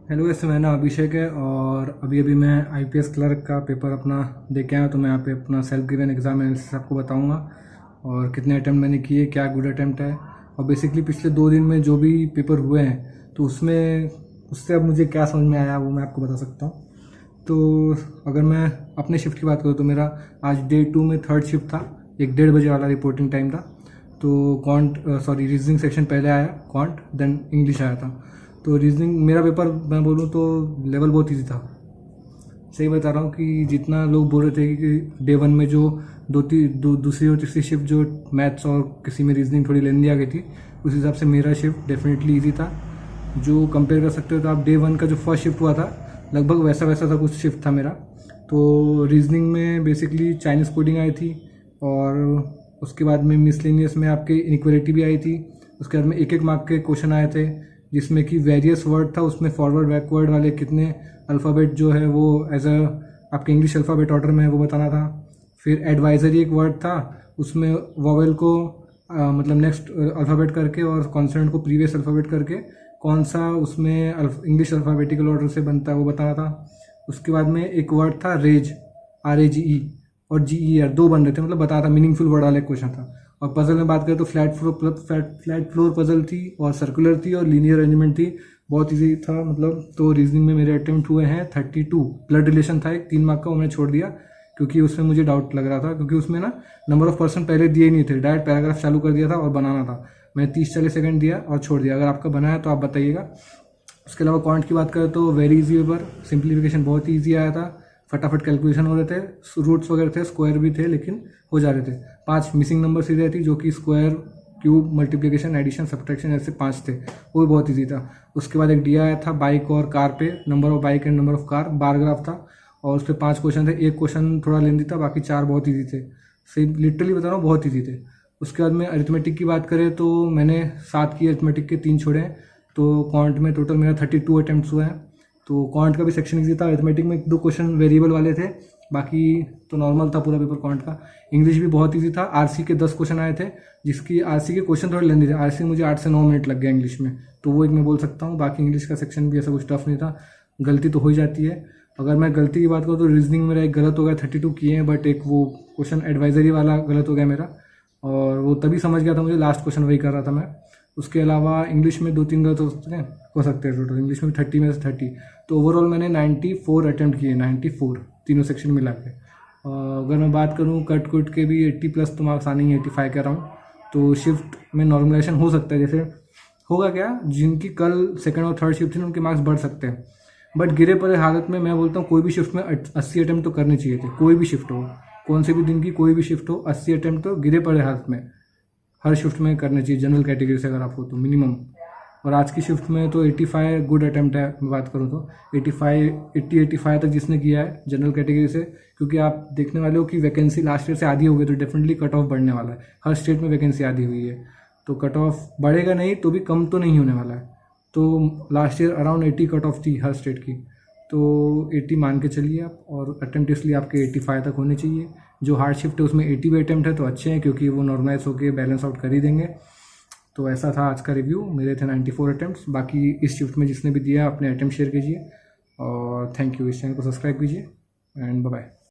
Hello, वैसे मेरा नाम अभिषेक है और अभी अभी मैं आईपीएस क्लर्क का पेपर अपना दे के आया। तो मैं यहाँ पे अपना सेल्फ गिवन एग्ज़ाम एनालिसिस आपको बताऊंगा और कितने अटैम्प्ट मैंने किए, क्या गुड अटैम्प्ट है और बेसिकली पिछले 2 दिन में जो भी पेपर हुए हैं तो उससे अब मुझे क्या समझ में आया वो मैं आपको बता सकता हूँ। तो अगर मैं अपने शिफ्ट की बात करूँ तो मेरा आज डे 2 में थर्ड शिफ्ट था। 1:30 बजे वाला रिपोर्टिंग टाइम था। तो रीजनिंग सेक्शन पहले आया, क्वांट देन इंग्लिश आया था। तो रीजनिंग मेरा पेपर मैं बोलूँ तो लेवल बहुत इजी था। सही बता रहा हूँ कि जितना लोग बोल रहे थे कि डे 1 में जो दूसरी और तीसरी शिफ्ट जो मैथ्स और किसी में रीजनिंग थोड़ी लेंदी आ गई थी, उस हिसाब से मेरा शिफ्ट डेफिनेटली इजी था। जो कंपेयर कर सकते हो तो आप डे 1 का जो फर्स्ट शिफ्ट हुआ था लगभग वैसा वैसा था कुछ शिफ्ट था मेरा। तो रीजनिंग में बेसिकली चाइनीज़ कोडिंग आई थी और उसके बाद में मिसलेनियस में आपके इनइक्वालिटी भी आई थी। उसके बाद में 1-1 मार्क के क्वेश्चन आए थे जिसमें कि वेरियस वर्ड था, उसमें फॉरवर्ड बैकवर्ड वाले कितने अल्फ़ाबेट जो है वो एज अ आपके इंग्लिश अल्फ़ाबेट ऑर्डर में है वो बताना था। फिर एडवाइजरी एक वर्ड था, उसमें वॉवेल को मतलब नेक्स्ट अल्फ़ाबेट करके और कॉन्सोनेंट को प्रीवियस अल्फ़ाबेट करके कौन सा उसमें इंग्लिश अल्फ़ाबेटिकल ऑर्डर से बनता है वो बताना था। उसके बाद में एक वर्ड था रेज, RAGE और GER, 2 बन रहे थे, मतलब बताया था, मीनिंगफुल वर्ड वाला एक क्वेश्चन था। और पजल में बात करें तो फ्लैट फ्लोर पजल थी और सर्कुलर थी और लीनियर अरेंजमेंट थी। बहुत इजी था मतलब। तो रीजनिंग में मेरे अटेम्प्ट हुए हैं 32। ब्लड रिलेशन था एक 3 मार्क का, वो मैंने छोड़ दिया क्योंकि उसमें मुझे डाउट लग रहा था, क्योंकि उसमें ना नंबर ऑफ पर्सन पहले दिए ही नहीं थे, डायरेक्ट पैराग्राफ चालू कर दिया था और बनाना था। मैंने 30-40 सेकंड दिया और छोड़ दिया। अगर आपका बना है तो आप बताइएगा। उसके अलावा क्वांट की बात करें तो वेरी इजी पेपर, सिंप्लीफिकेशन बहुत ही ईजी आया था, फटाफट कैलकुलेशन हो रहे थे, रूट्स वगैरह थे, स्क्वायर भी थे लेकिन हो जा रहे थे। 5 मिसिंग नंबर सीधे थी जो कि square, cube, multiplication, addition, subtraction, ऐसे 5 थे, वो भी बहुत ईजी था। उसके बाद एक डी आया था बाइक और कार पे, number of bike and number of car, bar graph था और उस पर 5 क्वेश्चन थे। एक क्वेश्चन थोड़ा लेंदी था, बाकी 4 बहुत ईजी थे। सही लिटरली बता रहा हूँ, बहुत ईजी थे। उसके बाद में अरिथमेटिक की बात करें तो मैंने 7 की अरिथमेटिक के 3 छोड़े हैं। तो क्वांट में टोटल मेरा 32 अटैम्प्ट्स हुए हैं। तो क्वांट का भी सेक्शन इजी था। अरिथमेटिक में 1-2 क्वेश्चन वेरिएबल वाले थे, बाकी तो नॉर्मल था पूरा पेपर क्वांट का। इंग्लिश भी बहुत इजी था। आरसी के 10 क्वेश्चन आए थे, जिसकी आरसी के क्वेश्चन थोड़े लेंदी थे। आरसी मुझे 8 से 9 मिनट लग गया इंग्लिश में, तो वो एक मैं बोल सकता हूँ। बाकी इंग्लिश का सेक्शन भी ऐसा कुछ टफ नहीं था, गलती तो हो ही जाती है। अगर मैं गलती की बात करूँ तो रीजनिंग मेरा एक गलत हो गया, 32 किए हैं, बट एक वो क्वेश्चन एडवाइजरी वाला गलत हो गया मेरा, और वो तभी समझ गया था मुझे, लास्ट क्वेश्चन वही कर रहा था मैं। उसके अलावा इंग्लिश में 2-3 गलत हो सकते हैं टोटल, इंग्लिश में 30 में से 30। तो ओवरऑल मैंने 94 अटैम्प्ट किए, 94 तीनों सेक्शन मिला के। अगर मैं बात करूँ कट कुट के भी 80+ तो मार्क्स आने ही, 85 के अराउंड। तो शिफ्ट में नॉर्मलाइजेशन हो सकता है, जैसे होगा क्या, जिनकी कल सेकंड और थर्ड शिफ्ट थी उनके मार्क्स बढ़ सकते हैं। बट गिरे पड़े हालत में मैं बोलता हूँ कोई भी शिफ्ट में 80 अटैम्प्ट तो करने चाहिए थे। कोई भी शिफ्ट हो, कौन से भी दिन की कोई भी शिफ्ट हो, 80 अटैम्प्ट तो गिरे पड़े हालत में हर शिफ्ट में करने चाहिए, जनरल कैटेगरी से अगर आप हो तो मिनिमम। और आज की शिफ्ट में तो 85 गुड अटैम्प्ट है। मैं बात करूँ तो 85 तक जिसने किया है जनरल कैटेगरी से, क्योंकि आप देखने वाले हो कि वैकेंसी लास्ट ईयर से आधी हो गई, तो डेफिनेटली कट ऑफ बढ़ने वाला है। हर स्टेट में वैकेंसी आधी हुई है, तो कट ऑफ बढ़ेगा नहीं तो भी कम तो नहीं होने वाला है। तो last year around 80 cut off थी हर स्टेट की, तो 80 मान के चलिए आप। और अटैम्प्ट इसलिए आपके 85 तक होने चाहिए। जो हार्ड शिफ्ट है उसमें 80 भी अटैम्प्ट है तो अच्छे हैं, क्योंकि वो नॉर्मलाइज होकर बैलेंस आउट कर ही देंगे। तो ऐसा था आज का रिव्यू। मेरे थे 94 अटैम्प्ट्स। बाकी इस शिफ्ट में जिसने भी दिया अपने अटैम्प्ट शेयर कीजिए और थैंक यू। इस चैनल को सब्सक्राइब कीजिए एंड बाय बाय।